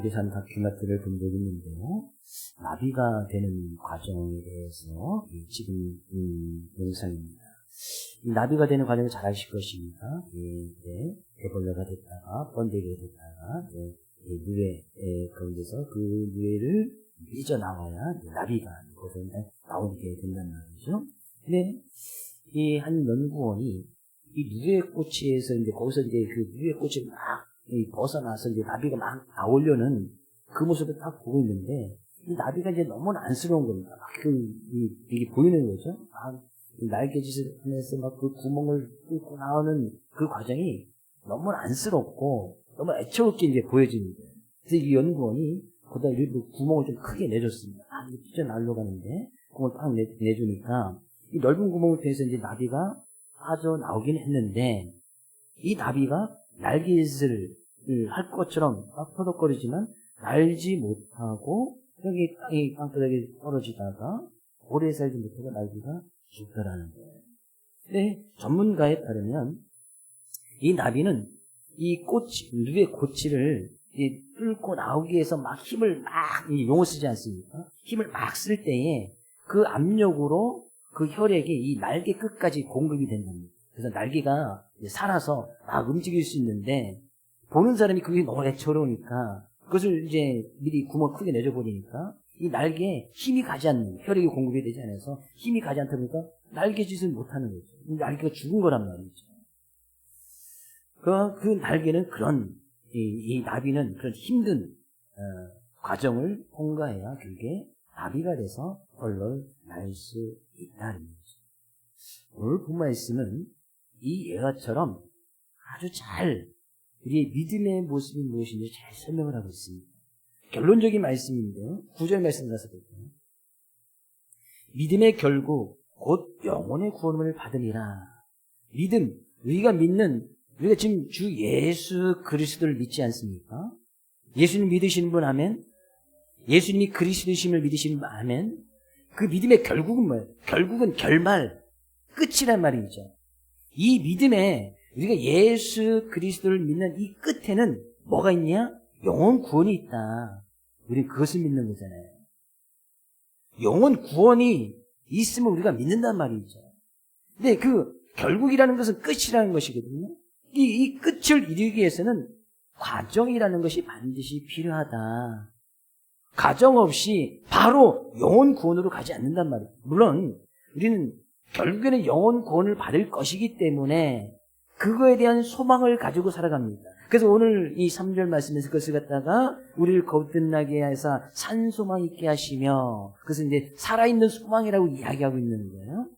거기서 한 다큐멘터리를 본 적이 있는데요. 나비가 되는 과정에 대해서 지금 영상입니다. 이 나비가 되는 과정을 잘 아실 것입니다. 애벌레가 됐다가 번데기가 됐다가 누에 가운데서 그 누에를 삐져나와야 나비가 거기서 나오게 된단 말이죠. 근데 이 한 연구원이 이 누에꽃에서 거기서 그 누에꽃이 막 벗어나서 나비가 막 나오려는 그 모습을 딱 보고 있는데, 이 나비가 너무나 안쓰러운 겁니다. 막 이게 보이는 거죠. 날개짓을 하면서 막 그 구멍을 뚫고 나오는 그 과정이 너무나 안쓰럽고 너무 애처롭게 보여지는 거예요. 그래서 이 연구원이 거기다 일부 구멍을 좀 크게 내줬습니다. 이게 삐져나오려고 하는데 구멍을 딱 내주니까 이 넓은 구멍을 통해서 나비가 빠져나오긴 했는데, 이 나비가 날개짓을 할 것처럼 막 퍼덕거리지만 날지 못하고 여기 땅바닥에 떨어지다가 오래 살지 못하고 날개가 죽더라는 거예요. 근데 전문가에 따르면 이 나비는 이 누에 고치를 뚫고 나오기 위해서 막 힘을 용어 쓰지 않습니까? 힘을 막 쓸 때에 그 압력으로 그 혈액이 이 날개 끝까지 공급이 된답니다. 그래서 날개가 살아서 막 움직일 수 있는데, 보는 사람이 그게 너무 애처로우니까 그것을 미리 구멍 크게 내줘버리니까 이 날개에 힘이 가지 않는, 혈액이 공급이 되지 않아서 힘이 가지 않다 보니까 날개짓을 못하는 거죠. 날개가 죽은 거란 말이죠. 그 날개는 이 나비는 그런 힘든 과정을 통과해야 그게 나비가 돼서 헐렁 날 수 있다는 거죠. 오늘 본 말씀은 이 예화처럼 아주 잘 우리의 믿음의 모습이 무엇인지 잘 설명을 하고 있습니다. 결론적인 말씀인데요. 9절 말씀 가서 볼까요? 믿음의 결국 곧 영혼의 구원을 받으리라. 믿음, 우리가 지금 주 예수 그리스도를 믿지 않습니까? 예수님 믿으시는 분 아멘? 예수님이 그리스도심을 믿으시는 분 아멘? 그 믿음의 결국은 뭐예요? 결국은 결말, 끝이란 말이죠. 이 믿음에 우리가 예수 그리스도를 믿는 이 끝에는 뭐가 있냐? 영혼 구원이 있다. 우리는 그것을 믿는 거잖아요. 영혼 구원이 있으면 우리가 믿는단 말이죠. 근데 그 결국이라는 것은 끝이라는 것이거든요. 이 끝을 이루기 위해서는 과정이라는 것이 반드시 필요하다. 과정 없이 바로 영혼 구원으로 가지 않는단 말이에요. 물론 우리는 결국에는 영혼 구원을 받을 것이기 때문에 그거에 대한 소망을 가지고 살아갑니다. 그래서 오늘 이 3절 말씀에서 그것을 갖다가 우리를 거듭나게 해서 산소망 있게 하시며, 그것은 살아있는 소망이라고 이야기하고 있는 거예요.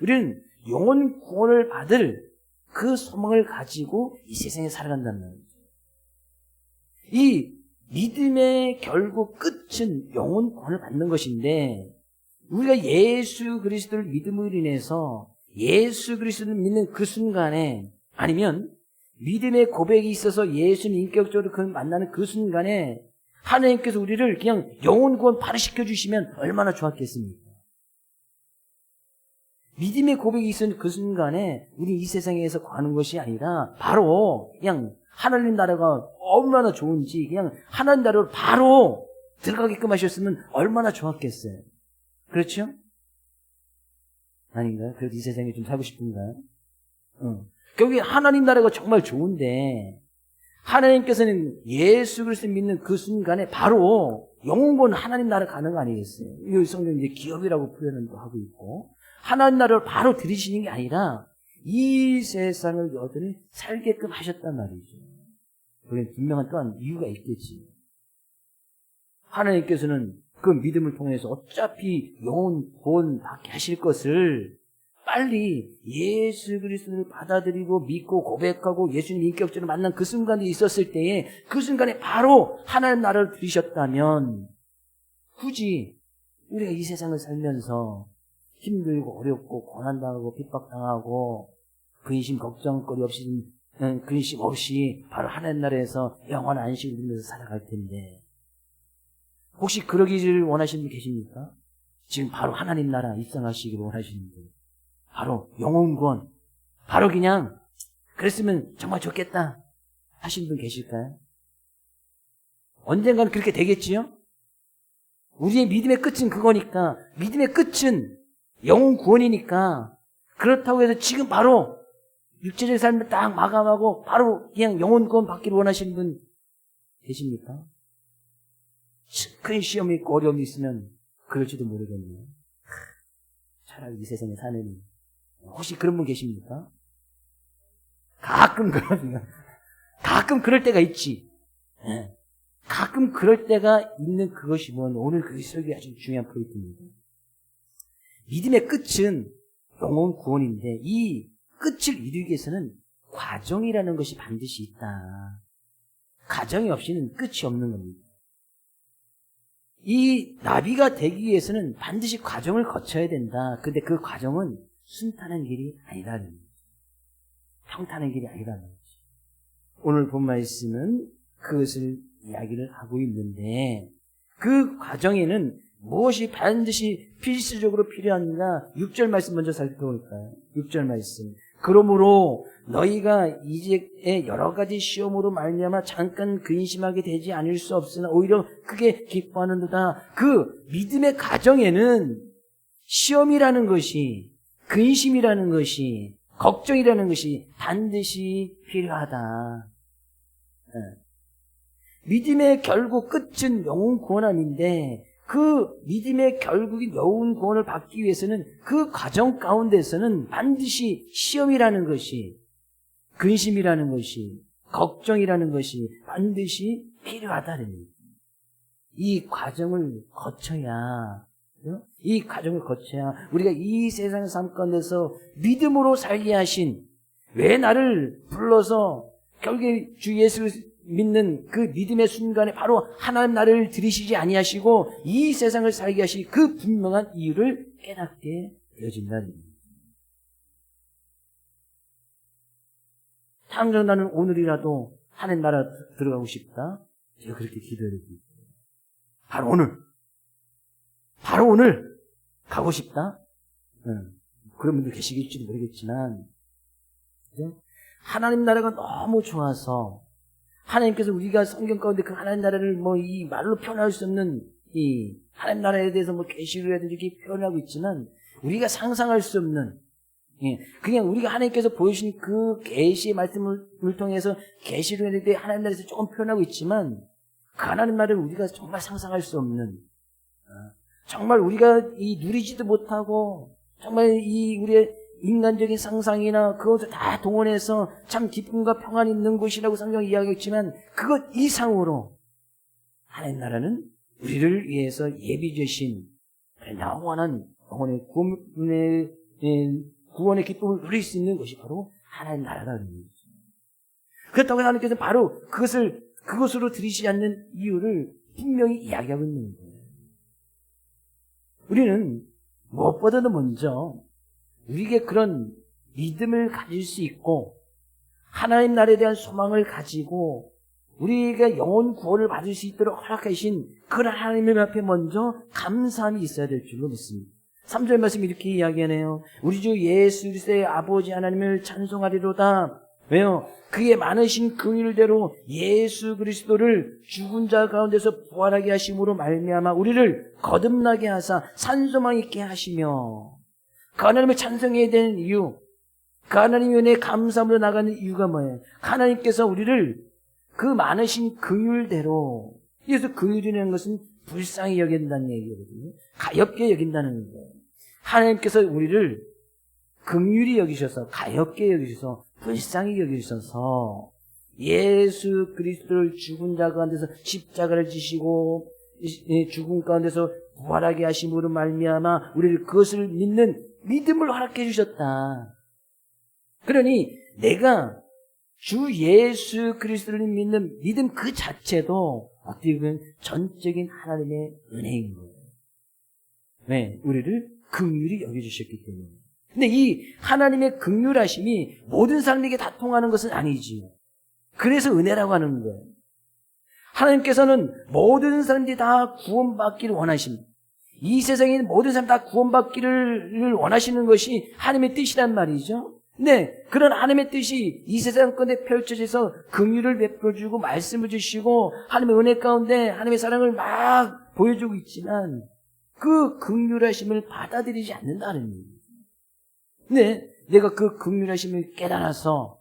우리는 영혼 구원을 받을 그 소망을 가지고 이 세상에 살아간다는 거예요. 이 믿음의 결국 끝은 영혼 구원을 받는 것인데, 우리가 예수 그리스도를 믿음으로 인해서 예수 구리스도를 믿는 그 순간에, 아니면 믿음의 고백이 있어서 예수님 인격적으로 그를 만나는 그 순간에 하나님께서 우리를 그냥 영혼 구원 바로 시켜주시면 얼마나 좋았겠습니까? 믿음의 고백이 있는 그 순간에 우리 이 세상에서 가는 것이 아니라 바로 그냥 하나님 나라가 얼마나 좋은지 그냥 하나님 나라로 바로 들어가게끔 하셨으면 얼마나 좋았겠어요. 그렇죠? 아닌가요? 그래도 이 세상에 좀 살고 싶은가요? 결국에 하나님 나라가 정말 좋은데, 하나님께서는 예수 그리스도 믿는 그 순간에 바로 영혼권 하나님 나라 가는 거 아니겠어요? 이 성경 기업이라고 표현을 하고 있고, 하나님 나라를 바로 들이시는 게 아니라 이 세상을 여전히 살게끔 하셨단 말이죠. 그게 분명한 또한 이유가 있겠지. 하나님께서는 그 믿음을 통해서 어차피 영혼 구원 받게 하실 것을 빨리 예수 그리스도를 받아들이고 믿고 고백하고 예수님 인격적으로 만난 그 순간이 있었을 때에 그 순간에 바로 하나님 나라를 들이셨다면 굳이 우리가 이 세상을 살면서 힘들고 어렵고 고난당하고 핍박당하고 근심 걱정거리 없이 근심 없이 바로 하나님 나라에서 영원한 안식을 누리면서 살아갈 텐데, 혹시 그러기를 원하시는 분 계십니까? 지금 바로 하나님 나라 입성하시기를 원하시는 분, 바로 영혼구원, 바로 그냥 그랬으면 정말 좋겠다 하시는 분 계실까요? 언젠가는 그렇게 되겠지요? 우리의 믿음의 끝은 그거니까, 믿음의 끝은 영혼 구원이니까, 그렇다고 해서 지금 바로 육체적인 삶을 딱 마감하고 바로 그냥 영혼 구원 받기를 원하시는 분 계십니까? 큰 시험이 있고 어려움이 있으면 그럴지도 모르겠네요. 차라리 이 세상에 사는, 혹시 그런 분 계십니까? 가끔 그럴 때가 있지. 가끔 그럴 때가 있는 그것이면 오늘 그리스도의 아주 중요한 포인트입니다. 믿음의 끝은 영혼 구원인데 이 끝을 이루기 위해서는 과정이라는 것이 반드시 있다. 과정이 없이는 끝이 없는 겁니다. 이 나비가 되기 위해서는 반드시 과정을 거쳐야 된다. 근데 그 과정은 순탄한 길이 아니라는 거죠. 평탄한 길이 아니라는 거죠. 오늘 본 말씀은 그것을 이야기를 하고 있는데 그 과정에는 무엇이 반드시 필수적으로 필요한가? 6절 말씀 먼저 살펴볼까요? 6절 말씀. 그러므로 너희가 이제의 여러 가지 시험으로 말미암아 잠깐 근심하게 되지 않을 수 없으나 오히려 크게 기뻐하는도다. 그 믿음의 과정에는 시험이라는 것이, 근심이라는 것이, 걱정이라는 것이 반드시 필요하다. 믿음의 결국 끝은 영혼 구원함인데 그 믿음의 결국인 영혼 구원을 받기 위해서는 그 과정 가운데서는 반드시 시험이라는 것이, 근심이라는 것이, 걱정이라는 것이 반드시 필요하다는 얘기입니다. 이 과정을 거쳐야 우리가 이 세상 삶 가운데서 믿음으로 살게 하신, 왜 나를 불러서 결국에 주 예수를 믿는 그 믿음의 순간에 바로 하나님 나를 들이시지 아니하시고 이 세상을 살게 하신 그 분명한 이유를 깨닫게 되어진다는 겁니다. 당장 나는 오늘이라도 하나님 나라 들어가고 싶다. 제가 그렇게 기도해드리고 있어요. 바로 오늘 가고 싶다. 그런 분들 계시겠지도 모르겠지만 하나님 나라가 너무 좋아서 하나님께서 우리가 성경 가운데 그 하나님 나라를 이 말로 표현할 수 없는 이 하나님 나라에 대해서 계시로라도 이렇게 표현하고 있지만 우리가 상상할 수 없는, 그냥 우리가 하나님께서 보여주신 그 계시의 말씀을 통해서 계시로에 대해 하나님 나라에서 조금 표현하고 있지만 그 하나님 나라를 우리가 정말 상상할 수 없는, 정말 우리가 누리지도 못하고 정말 우리의 인간적인 상상이나 그것을 다 동원해서 참 기쁨과 평안이 있는 곳이라고 성경이 이야기했지만 그것 이상으로 하나님 나라는 우리를 위해서 예비 주신 영원한 영혼의 구원의 기쁨을 누릴 수 있는 것이 바로 하나님 나라라는 거죠. 그렇다고 하나님께서 바로 그것으로 들이시지 않는 이유를 분명히 이야기하고 있는 거예요. 우리는 무엇보다도 먼저 우리에게 그런 믿음을 가질 수 있고 하나님 나라에 대한 소망을 가지고 우리에게 영혼 구원을 받을 수 있도록 허락하신 그런 하나님의 앞에 먼저 감사함이 있어야 될 줄로 믿습니다. 3절 말씀 이렇게 이야기하네요. 우리 주 예수 그리스도의 아버지 하나님을 찬송하리로다. 왜요? 그의 많으신 긍휼대로 예수 그리스도를 죽은 자 가운데서 부활하게 하심으로 말미암아 우리를 거듭나게 하사 산소망 있게 하시며, 그 하나님을 찬송해야 되는 이유, 그 하나님의 은혜에 감사함으로 나가는 이유가 뭐예요? 하나님께서 우리를 그 많으신 긍휼대로, 그래서 긍휼이라는 것은 불쌍히 여긴다는 얘기거든요. 가엾게 여긴다는 거예요. 하나님께서 우리를 긍휼히 여기셔서, 가엾게 여기셔서, 불쌍히 여기셔서 예수 그리스도를 죽은 자 가운데서 십자가를 지시고 죽은 가운데서 부활하게 하심으로 말미암아 우리를 그것을 믿는 믿음을 허락해 주셨다. 그러니 내가 주 예수 그리스도를 믿는 믿음 그 자체도 어떻게 보면 전적인 하나님의 은혜인 거예요. 왜? 우리를 긍휼히 여겨주셨기 때문에. 근데 이 하나님의 긍휼하심이 모든 사람에게 다 통하는 것은 아니지요. 그래서 은혜라고 하는 거예요. 하나님께서는 모든 사람들이 다 구원받기를 원하십니다. 이 세상에 있는 모든 사람 다 구원받기를 원하시는 것이 하나님의 뜻이란 말이죠. 네, 그런 하나님의 뜻이 이 세상 가운데 펼쳐져서 긍휼을 베풀어주고 말씀을 주시고 하나님의 은혜 가운데 하나님의 사랑을 막 보여주고 있지만 그 긍휼하심을 받아들이지 않는다는 얘기예요. 네, 내가 그 긍휼하심을 깨달아서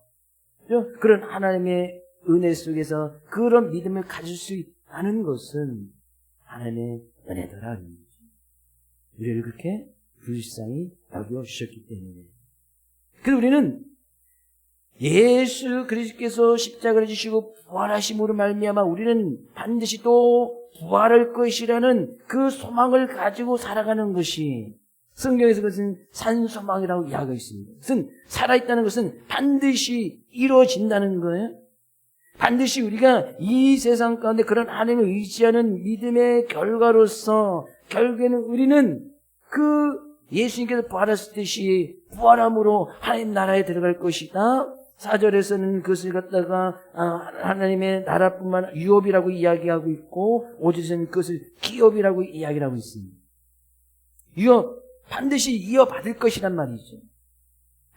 그런 하나님의 은혜 속에서 그런 믿음을 가질 수 있다는 것은 하나님의 은혜더라는 거죠. 우리를 그렇게 불쌍히 여겨주셨기 때문에. 그래서 우리는 예수 그리스도께서 십자가를 지시고 부활하심으로 말미암아 우리는 반드시 또 부활할 것이라는 그 소망을 가지고 살아가는 것이 성경에서 그것은 산소망이라고 이야기하고 있습니다. 그것은 살아있다는 것은 반드시 이루어진다는 거예요. 반드시 우리가 이 세상 가운데 그런 하나님을 의지하는 믿음의 결과로서 결국에는 우리는 그 예수님께서 부활하셨듯이 부활함으로 하나님 나라에 들어갈 것이다. 4절에서는 그것을 갖다가 하나님의 나라뿐만 유업이라고 이야기하고 있고 5절에서는 그것을 기업이라고 이야기를 하고 있습니다. 유업, 반드시 이어받을 것이란 말이죠.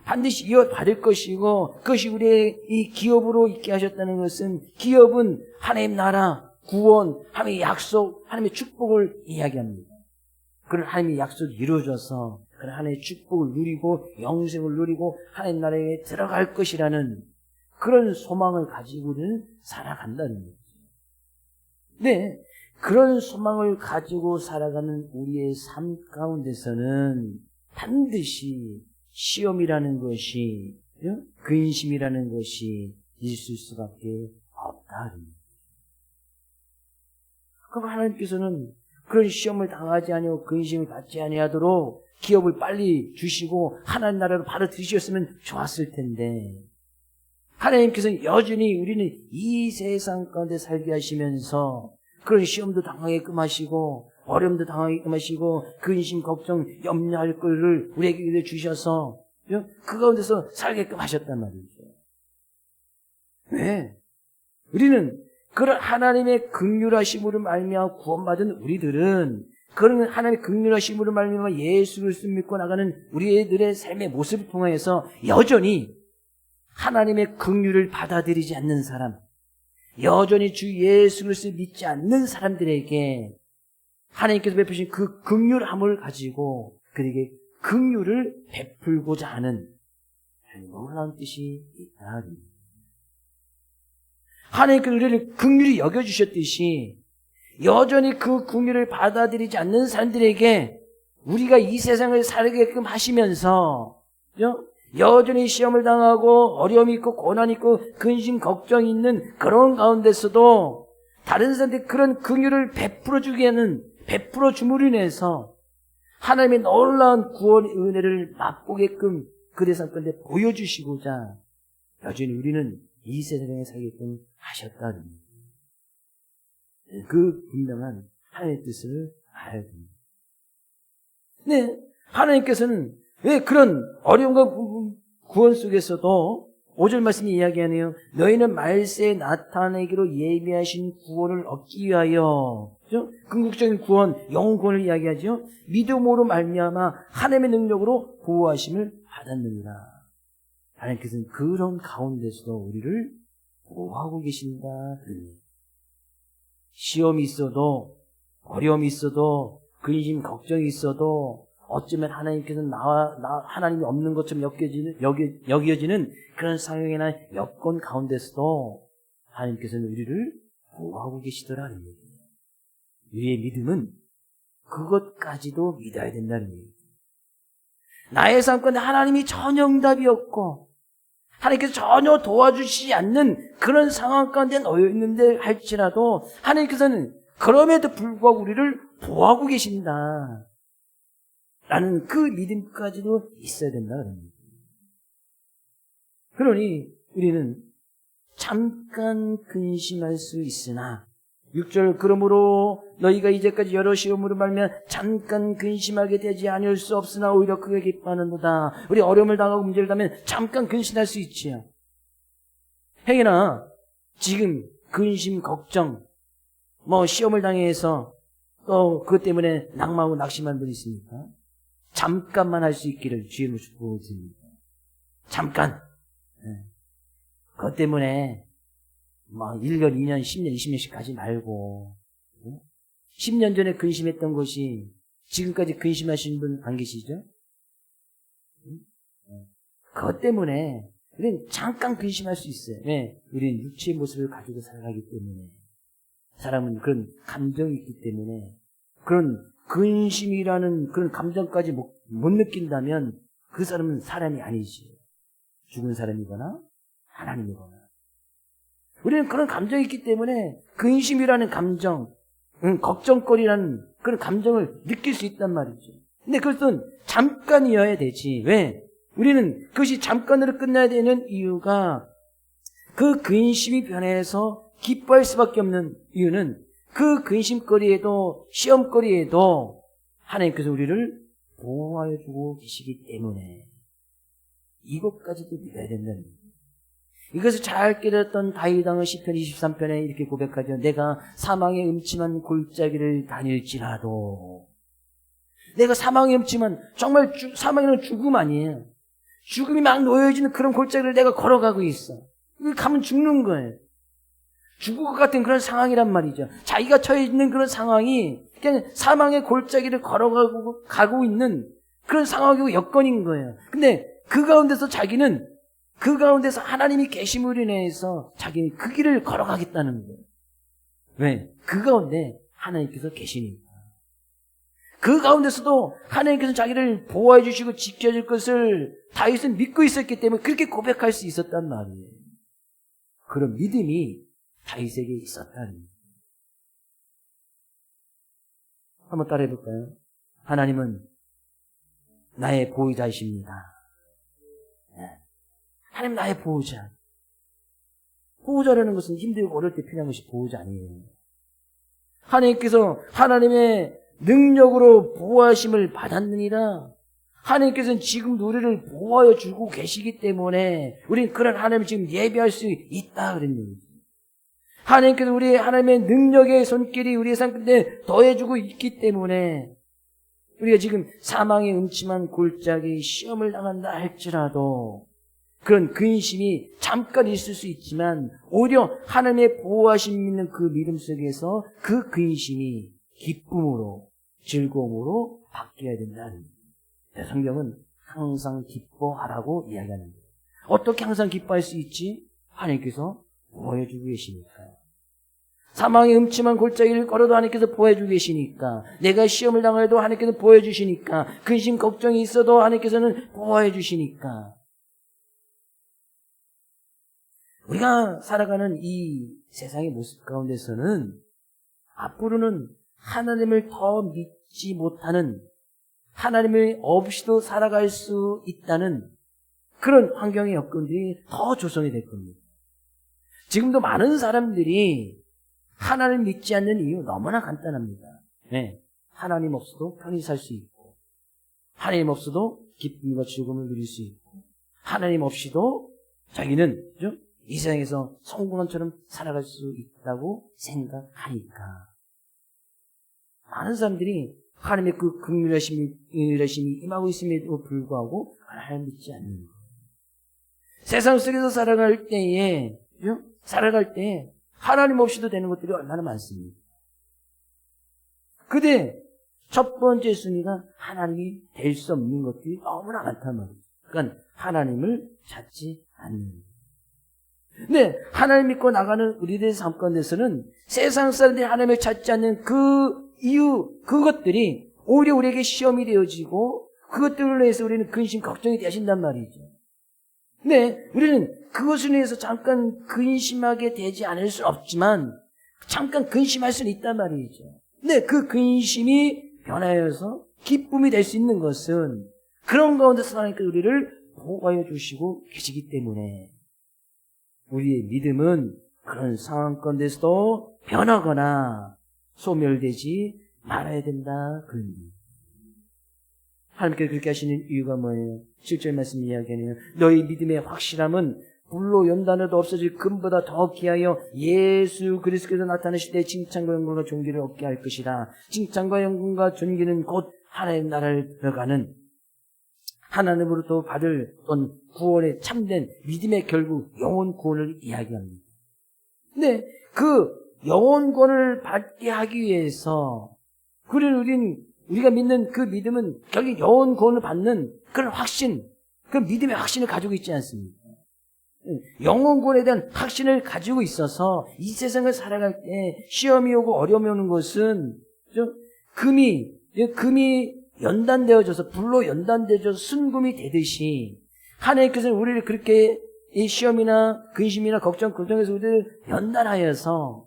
반드시 이어받을 것이고 그것이 우리의 이 기업으로 있게 하셨다는 것은 기업은 하나님 나라, 구원, 하나님의 약속, 하나님의 축복을 이야기합니다. 그런 하나님의 약속이 이루어져서 그런 하나님의 축복을 누리고 영생을 누리고 하나님 나라에 들어갈 것이라는 그런 소망을 가지고 우리는 살아간다는 거죠. 네, 그런 소망을 가지고 살아가는 우리의 삶 가운데서는 반드시 시험이라는 것이, 근심이라는 것이 있을 수밖에 없다는 거죠. 그럼 하나님께서는 그런 시험을 당하지 아니하고 근심을 받지 아니하도록 기업을 빨리 주시고 하나님 나라로 바로 드셨으면 좋았을 텐데 하나님께서는 여전히 우리는 이 세상 가운데 살게 하시면서 그런 시험도 당하게끔 하시고 어려움도 당하게끔 하시고 근심, 걱정, 염려할 것을 우리에게 주셔서 그 가운데서 살게끔 하셨단 말이죠. 왜? 우리는 그런 하나님의 긍휼하심으로 말미암아 구원받은 우리들은 그런 하나님의 긍휼하심으로 말미암아 예수 그리스도를 믿고 나가는 우리들의 삶의 모습을 통해서 여전히 하나님의 긍휼을 받아들이지 않는 사람, 여전히 주 예수 그리스도를 믿지 않는 사람들에게 하나님께서 베푸신 그 긍휼함을 가지고 그에게 긍휼을 베풀고자 하는 놀라운 뜻이 있다. 하나님께서 우리를 긍휼히 여겨주셨듯이 여전히 그 긍휼을 받아들이지 않는 사람들에게 우리가 이 세상을 살게끔 하시면서 여전히 시험을 당하고 어려움이 있고 고난이 있고 근심 걱정이 있는 그런 가운데서도 다른 사람들이 그런 긍휼을 베풀어 줌으로 인해서 하나님의 놀라운 구원의 은혜를 맛보게끔 그들 삶 가운데 보여주시고자 여전히 우리는 이 세상에 살게끔 하셨다는 그 분명한 하나님의 뜻을 알아야 됩니다. 네, 하나님께서는 왜 그런 어려움과 구원 속에서도 5절 말씀이 이야기하네요. 너희는 말세에 나타내기로 예비하신 구원을 얻기 위하여, 그렇죠? 궁극적인 구원, 영혼 구원을 이야기하죠. 믿음으로 말미암아 하나님의 능력으로 보호하심을 받았느니라. 하나님께서는 그런 가운데서도 우리를 보호하고 계신다. 시험이 있어도 어려움이 있어도 근심 걱정이 있어도 어쩌면 하나님께서는 하나님이 없는 것처럼 여겨지는 그런 상황이나 여건 가운데서도 하나님께서는 우리를 보호하고 계시더라는 얘기예요. 우리의 믿음은 그것까지도 믿어야 된다는 얘기예요. 나의 삶 가운데 하나님이 전혀 응답이 없고 하나님께서 전혀 도와주시지 않는 그런 상황 가운데 놓여 있는데 할지라도 하나님께서는 그럼에도 불구하고 우리를 보호하고 계신다 라는 그 믿음까지도 있어야 된다는 겁니다. 그러니 우리는 잠깐 근심할 수 있으나 6절 그러므로 너희가 이제까지 여러 시험으로 말미암아 잠깐 근심하게 되지 않을 수 없으나 오히려 크게 기뻐하는도다. 우리 어려움을 당하고 문제를 당하면 잠깐 근심할 수 있지요. 행여나 지금 근심 걱정 시험을 당해서 또 그것 때문에 낙망하고 낙심한 분이 있습니까? 잠깐만 할 수 있기를 주의 축복을 드립니다. 잠깐. 그것 때문에 막 1년, 2년, 10년, 20년씩 가지 말고 10년 전에 근심했던 것이 지금까지 근심하시는 분 안 계시죠? 그것 때문에 우리는 잠깐 근심할 수 있어요. 왜? 우리는 육체의 모습을 가지고 살아가기 때문에 사람은 그런 감정이 있기 때문에 그런 근심이라는 그런 감정까지 못 느낀다면 그 사람은 사람이 아니지. 죽은 사람이거나 하나님이거나. 우리는 그런 감정이 있기 때문에 근심이라는 감정, 걱정거리라는 그런 감정을 느낄 수 있단 말이죠. 근데 그것은 잠깐이어야 되지. 왜? 우리는 그것이 잠깐으로 끝나야 되는 이유가 그 근심이 변해서 기뻐할 수밖에 없는 이유는 그 근심거리에도 시험거리에도 하나님께서 우리를 보호하여주고 계시기 때문에 이것까지도 믿어야 된다는 거예요. 이것을 잘 깨달았던 다윗 왕은 시편 23편에 이렇게 고백하죠. 내가 사망의 음침한 골짜기를 다닐지라도 내가 사망의 음침한 정말 사망에는 죽음 아니에요. 죽음이 막 놓여지는 그런 골짜기를 내가 걸어가고 있어. 여기 가면 죽는 거예요. 죽을 것 같은 그런 상황이란 말이죠. 자기가 처해 있는 그런 상황이 그냥 사망의 골짜기를 가고 있는 그런 상황이고 여건인 거예요. 근데 그 가운데서 자기는 그 가운데서 하나님이 계심으로 인해서 자기는 그 길을 걸어가겠다는 거예요. 왜? 그 가운데 하나님께서 계시니까. 그 가운데서도 하나님께서 자기를 보호해 주시고 지켜줄 것을 다윗은 믿고 있었기 때문에 그렇게 고백할 수 있었단 말이에요. 그런 믿음이 다윗에게 있었다는 거예요. 한번 따라해 볼까요? 하나님은 나의 보호자이십니다. 하나님 나의 보호자. 보호자라는 것은 힘들고 어려울 때 필요한 것이 보호자 아니에요. 하나님께서 하나님의 능력으로 보호하심을 받았느니라. 하나님께서는 지금도 우리를 보호하여 주고 계시기 때문에 우리는 그런 하나님을 지금 예배할 수 있다 그런 얘기죠. 하나님께서 하나님의 능력의 손길이 우리의 삶 가운데 더해주고 있기 때문에 우리가 지금 사망의 음침한 골짜기 시험을 당한다 할지라도 그런 근심이 잠깐 있을 수 있지만 오히려 하나님의 보호하심 있는 그 믿음 속에서 그 근심이 기쁨으로 즐거움으로 바뀌어야 된다는 거예요. 성경은 항상 기뻐하라고 이야기하는 거예요. 어떻게 항상 기뻐할 수 있지? 하나님께서 보호해주고 계시니까요. 사망의 음침한 골짜기를 걸어도 하나님께서 보호해주고 계시니까, 내가 시험을 당해도 하나님께서 보호해주시니까, 근심 걱정이 있어도 하나님께서는 보호해주시니까, 우리가 살아가는 이 세상의 모습 가운데서는 앞으로는 하나님을 더 믿지 못하는, 하나님을 없이도 살아갈 수 있다는 그런 환경의 여건들이 더 조성이 될 겁니다. 지금도 많은 사람들이 하나님을 믿지 않는 이유 너무나 간단합니다. 네. 하나님 없어도 편히 살 수 있고, 하나님 없어도 기쁨과 즐거움을 누릴 수 있고, 하나님 없이도 자기는 이 세상에서 성공한처럼 살아갈 수 있다고 생각하니까 많은 사람들이 하나님의 그 긍휼하심이 임하고 있음에도 불구하고 하나님을 믿지 않는 거예요. 세상 속에서 살아갈 때에 하나님 없이도 되는 것들이 얼마나 많습니다. 근데 첫 번째 순위가 하나님이 될 수 없는 것들이 너무나 많단 말이에요. 그러니까 하나님을 찾지 않는 거예요. 근데 하나님 믿고 나가는 우리들의 삶 가운데서는 세상 사람들이 하나님을 찾지 않는 그 이유, 그것들이 오히려 우리에게 시험이 되어지고 그것들로 해서 우리는 근심, 걱정이 되신단 말이죠. 근데 우리는 그것을 위해서 잠깐 근심하게 되지 않을 수 없지만 잠깐 근심할 수는 있단 말이죠. 근데 그 근심이 변하여서 기쁨이 될 수 있는 것은 그런 가운데서 하나님께서 우리를 보호하여 주시고 계시기 때문에 우리의 믿음은 그런 상황 가운데서도 변하거나 소멸되지 말아야 된다. 그런 의미. 하나님께서 그렇게 하시는 이유가 뭐예요? 7절 말씀 이야기하네요. 너희 믿음의 확실함은 불로 연단해도 없어질 금보다 더 귀하여 예수 그리스도께서 나타나실 때 칭찬과 영광과 존귀를 얻게 할 것이라. 칭찬과 영광과 존귀는 곧 하나님 나라를 들어가는 하나님으로부터 받을 어떤 구원의 참된 믿음의 결국 영혼 구원을 이야기합니다. 근데 그 영혼 구원을 받게 하기 위해서 우리가 믿는 그 믿음은 결국 영혼 구원을 받는 그런 확신, 그 믿음의 확신을 가지고 있지 않습니까? 영혼 구원에 대한 확신을 가지고 있어서 이 세상을 살아갈 때 시험이 오고 어려움이 오는 것은 금이 연단되어져서 불로 연단되어져서 순금이 되듯이 하나님께서는 우리를 그렇게 이 시험이나 근심이나 걱정에서 우리를 연단하여서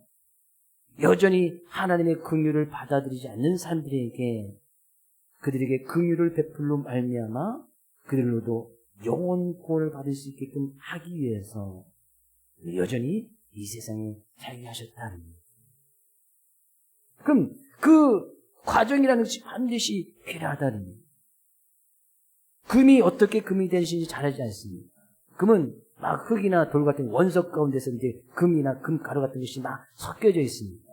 여전히 하나님의 긍휼을 받아들이지 않는 사람들에게 그들에게 긍휼을 베풀로 말미암아 그들로도 영혼 구원을 받을 수 있게끔 하기 위해서 여전히 이 세상에 살게 하셨다는 거예요. 그럼 그 과정이라는 것이 반드시 필요하다는 거예요. 금이 어떻게 금이 되는지 잘 알지 않습니까? 금은 막 흙이나 돌 같은 원석 가운데서 이제 금이나 금가루 같은 것이 막 섞여져 있습니다.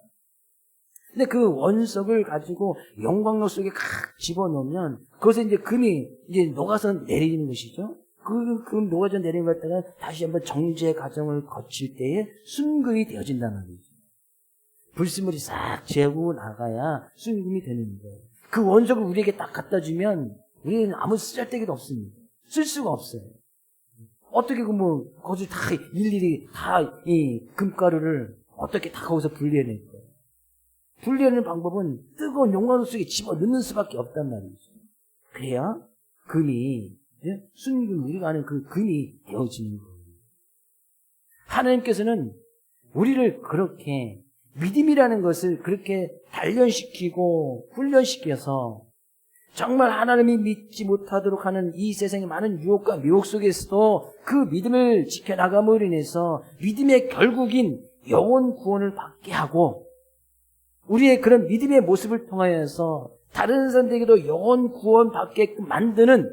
근데 그 원석을 가지고 용광로 속에 칵 집어넣으면 그것에 이제 금이 이제 녹아서 내리는 것이죠. 그 금 녹아져 내리는 걸 갖다가 다시 한번 정제 과정을 거칠 때에 순금이 되어진단 말이죠. 불순물이 싹 재고 나가야 순금이 되는 거예요. 그 원석을 우리에게 딱 갖다 주면 우리는 아무 쓸데기도 없습니다. 쓸 수가 없어요. 어떻게 거기서 다 일일이 다 이 금가루를 어떻게 다 거기서 분리해낼 거예요. 분리하는 방법은 뜨거운 용광로 속에 집어넣는 수밖에 없단 말이죠. 그래야 금이, 순금, 우리가 아는 그 금이 되어지는 거예요. 하나님께서는 우리를 그렇게 믿음이라는 것을 그렇게 단련시키고 훈련시켜서 정말 하나님이 믿지 못하도록 하는 이 세상의 많은 유혹과 미혹 속에서도 그 믿음을 지켜나감으로 인해서 믿음의 결국인 영혼 구원을 받게 하고 우리의 그런 믿음의 모습을 통하여서 다른 사람들에게도 영혼 구원 받게끔 만드는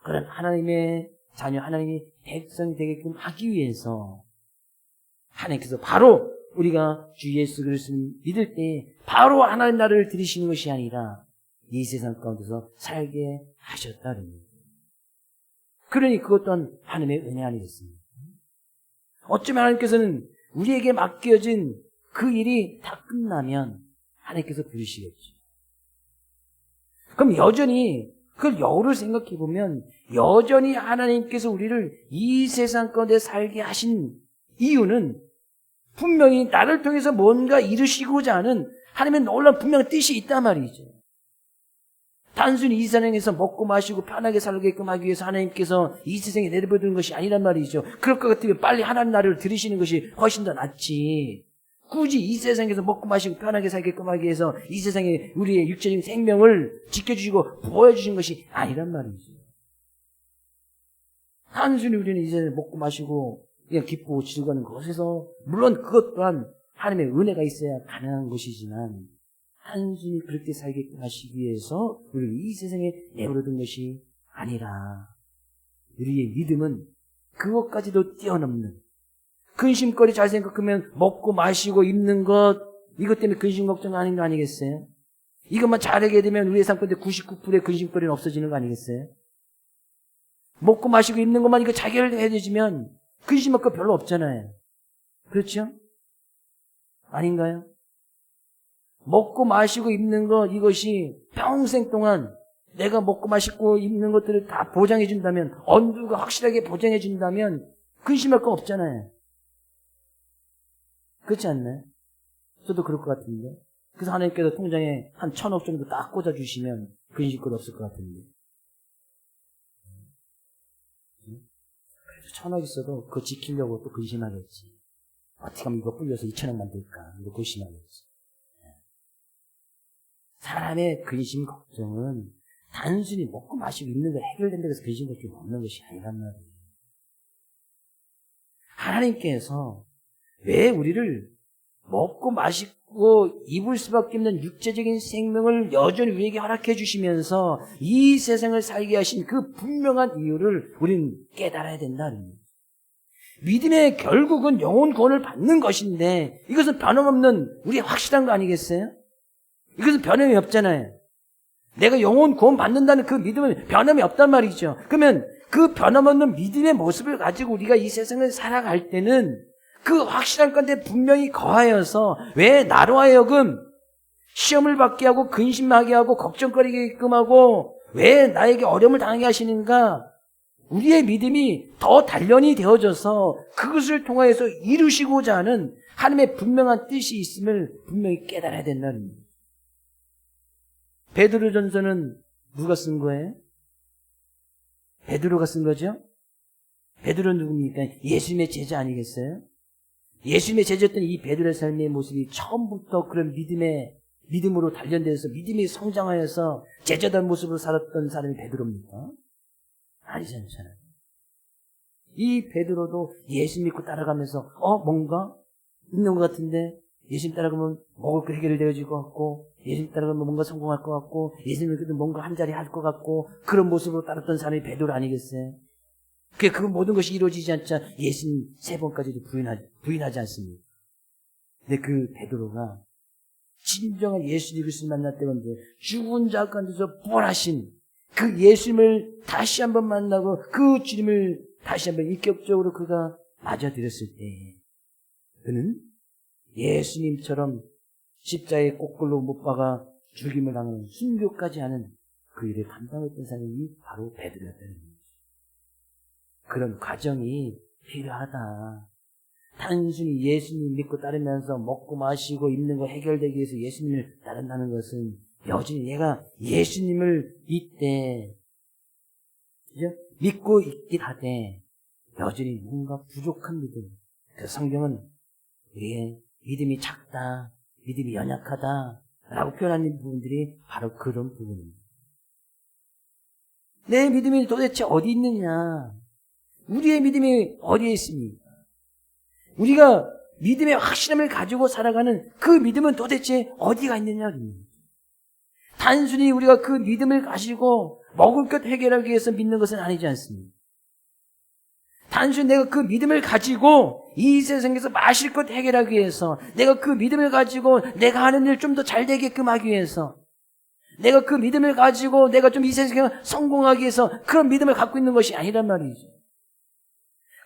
그런 하나님의 자녀, 하나님의 백성이 되게끔 하기 위해서 하나님께서 바로 우리가 주 예수 그리스도를 믿을 때 바로 하나님 나라를 들이시는 것이 아니라 이 세상 가운데서 살게 하셨다는 거예요. 그러니 그것 또한 하나님의 은혜 아니겠습니까? 어쩌면 하나님께서는 우리에게 맡겨진 그 일이 다 끝나면 하나님께서 부르시겠죠. 그럼 여전히 그걸 역으로 생각해 보면 여전히 하나님께서 우리를 이 세상 가운데 살게 하신 이유는 분명히 나를 통해서 뭔가 이루시고자 하는 하나님의 놀라운 분명한 뜻이 있단 말이죠. 단순히 이 세상에서 먹고 마시고 편하게 살게끔 하기 위해서 하나님께서 이 세상에 내려보는 것이 아니란 말이죠. 그럴 것 같으면 빨리 하나님 나라를 들으시는 것이 훨씬 더 낫지. 굳이 이 세상에서 먹고 마시고 편하게 살게끔 하기 위해서 이 세상에 우리의 육체적인 생명을 지켜주시고 보호해주신 것이 아니란 말이죠. 단순히 우리는 이 세상에 먹고 마시고 그냥 기쁘고 즐거워하는 것에서 물론 그것 또한 하나님의 은혜가 있어야 가능한 것이지만 단순히 그렇게 살게끔 하시기 위해서 우리를 이 세상에 내버려둔 것이 아니라 우리의 믿음은 그것까지도 뛰어넘는 근심거리 잘 생각하면 먹고 마시고 입는 것 이것 때문에 근심 걱정 아닌 거 아니겠어요? 이것만 잘하게 되면 우리의 삶 가운데 99%의 근심거리는 없어지는 거 아니겠어요? 먹고 마시고 입는 것만 이거 잘 해결해주면 근심할 거 별로 없잖아요. 그렇죠? 아닌가요? 먹고 마시고 입는 것 이것이 평생 동안 내가 먹고 마시고 입는 것들을 다 보장해 준다면 언두가 확실하게 보장해 준다면 근심할 거 없잖아요. 그렇지 않나요? 저도 그럴 것 같은데. 그래서 하나님께서 통장에 한 1,000억 정도 딱 꽂아주시면 근심거리 없을 것 같은데. 그래도 1,000억 있어도 그거 지키려고 또 근심하겠지. 어떻게 하면 이거 불려서 2,000억 만들까? 이거 고심하겠지. 사람의 근심 걱정은 단순히 먹고 마시고 입는 거 해결된다고 해서 근심 걱정이 없는 것이 아니란 말이에요. 하나님께서 왜 우리를 먹고 마시고 입을 수밖에 없는 육체적인 생명을 여전히 우리에게 허락해 주시면서 이 세상을 살게 하신 그 분명한 이유를 우리는 깨달아야 된다는 거예요. 믿음의 결국은 영혼 구원을 받는 것인데 이것은 변함없는 우리의 확실한 거 아니겠어요? 이것은 변함이 없잖아요. 내가 영혼 구원 받는다는 그 믿음은 변함이 없단 말이죠. 그러면 그 변함없는 믿음의 모습을 가지고 우리가 이 세상을 살아갈 때는 그 확실한 건데 분명히 거하여서 왜 나로 하여금 시험을 받게 하고 근심하게 하고 걱정거리게끔 하고 왜 나에게 어려움을 당하게 하시는가? 우리의 믿음이 더 단련이 되어져서 그것을 통하여서 이루시고자 하는 하나님의 분명한 뜻이 있음을 분명히 깨달아야 된다는 거예요. 베드로전서는 누가 쓴 거예요? 베드로가 쓴 거죠? 베드로는 누굽니까? 예수님의 제자 아니겠어요? 예수님의 제자였던 이 베드로의 삶의 모습이 처음부터 그런 믿음으로 단련되어서 믿음이 성장하여서 제자다운 모습으로 살았던 사람이 베드로입니까? 아니지 않잖아요. 이 베드로도 예수 믿고 따라가면서 뭔가 있는 것 같은데 예수님 따라가면 먹을 거 해결되어질 것 같고 예수님 따라가면 뭔가 성공할 것 같고 예수님 믿고 뭔가 한 자리 할 것 같고 그런 모습으로 따랐던 사람이 베드로 아니겠어요? 그 모든 것이 이루어지지 않자 예수님 3번까지도 부인하지 않습니다. 근데 그 베드로가 진정한 예수 그리스도를 만날 때 건데 죽은 자 가운데서 부활하신 그 예수님을 다시 한번 만나고 그 주님을 다시 한번 인격적으로 그가 맞아들였을 때 그는 예수님처럼 십자가에 거꾸로 못 박아 죽임을 당하는 순교까지 하는 그 일을 감당했던 사람이 바로 베드로였다는 거죠. 그런 과정이 필요하다. 단순히 예수님 믿고 따르면서 먹고 마시고 입는 거 해결되기 위해서 예수님을 따른다는 것은 여전히 얘가 예수님을 믿고 있긴 하되 여전히 뭔가 부족한 믿음. 그 성경은 우리의 믿음이 작다, 믿음이 연약하다 라고 표현하는 부분들이 바로 그런 부분입니다. 내 믿음이 도대체 어디 있느냐? 우리의 믿음이 어디에 있습니까? 우리가 믿음의 확실함을 가지고 살아가는 그 믿음은 도대체 어디가 있느냐? 단순히 우리가 그 믿음을 가지고 먹을 것 해결하기 위해서 믿는 것은 아니지 않습니다. 단순히 내가 그 믿음을 가지고 이 세상에서 마실 것 해결하기 위해서 내가 그 믿음을 가지고 내가 하는 일 좀 더 잘 되게끔 하기 위해서 내가 그 믿음을 가지고 내가 좀 이 세상에 성공하기 위해서 그런 믿음을 갖고 있는 것이 아니란 말이죠.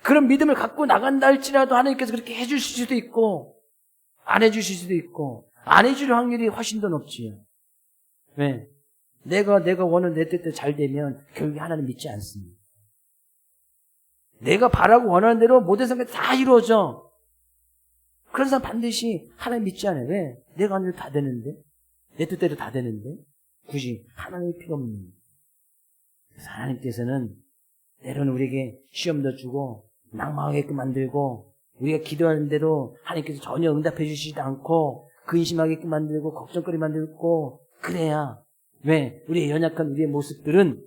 그런 믿음을 갖고 나간다 할지라도 하나님께서 그렇게 해주실 수도 있고 안 해주실 수도 있고 안 해줄 확률이 훨씬 더 높지요. 왜? 내가 원하는 내 뜻대로 잘 되면 결국에 하나님 믿지 않습니다. 내가 바라고 원하는 대로 모든 생각이 다 이루어져. 그런 사람 반드시 하나님 믿지 않아요. 왜? 내가 하는 대로 다 되는데 내 뜻대로 다 되는데 굳이 하나님이 필요 없는 거예요. 그래서 하나님께서는 때로는 우리에게 시험도 주고 낭망하게끔 만들고 우리가 기도하는 대로 하나님께서 전혀 응답해 주시지도 않고 근심하게끔 만들고 걱정거리 만들고 그래야 왜? 우리의 연약한 우리의 모습들은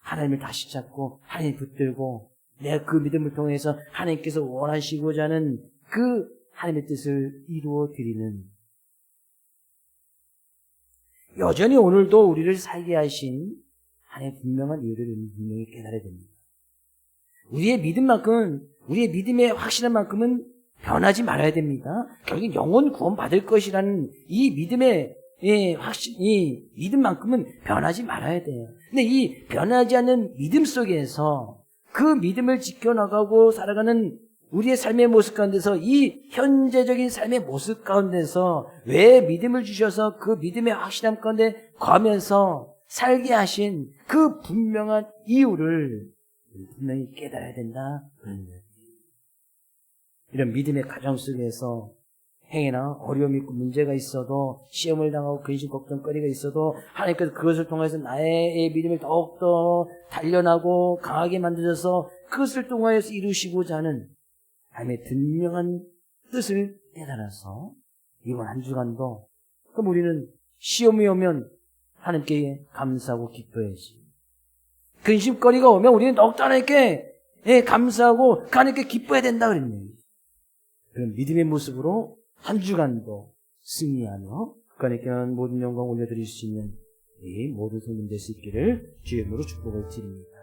하나님을 다시 잡고 하나님을 붙들고 내가 그 믿음을 통해서 하나님께서 원하시고자 하는 그 하나님의 뜻을 이루어 드리는 여전히 오늘도 우리를 살게 하신 하나님의 분명한 이유를 분명히 깨달아야 됩니다. 우리의 믿음만큼 우리의 믿음의 확실한 만큼은 변하지 말아야 됩니다. 결국 영혼 구원 받을 것이라는 이 믿음의 이 믿음만큼은 변하지 말아야 돼요. 근데 이 변하지 않는 믿음 속에서 그 믿음을 지켜나가고 살아가는 우리의 삶의 모습 가운데서 이 현재적인 삶의 모습 가운데서 왜 믿음을 주셔서 그 믿음의 확실함 가운데 거하면서 살게 하신 그 분명한 이유를 분명히 깨달아야 된다. 이런 믿음의 가정 속에서 행해나 어려움이 있고 문제가 있어도 시험을 당하고 근심 걱정거리가 있어도 하나님께서 그것을 통해서 나의 믿음을 더욱더 단련하고 강하게 만드셔서 그것을 통하여서 이루시고자 하는 하나님의 분명한 뜻을 깨달아서 이번 한 주간도 그럼 우리는 시험이 오면 하나님께 감사하고 기뻐해야지. 근심거리가 오면 우리는 더욱더 하나님께 감사하고 하나님께 기뻐해야 된다 그랬네요. 그런 믿음의 모습으로 한 주간도 승리하며 하나님께 모든 영광 올려드릴 수 있는 이 모든 성님 될 수 있기를 주의 이름으로 축복을 드립니다.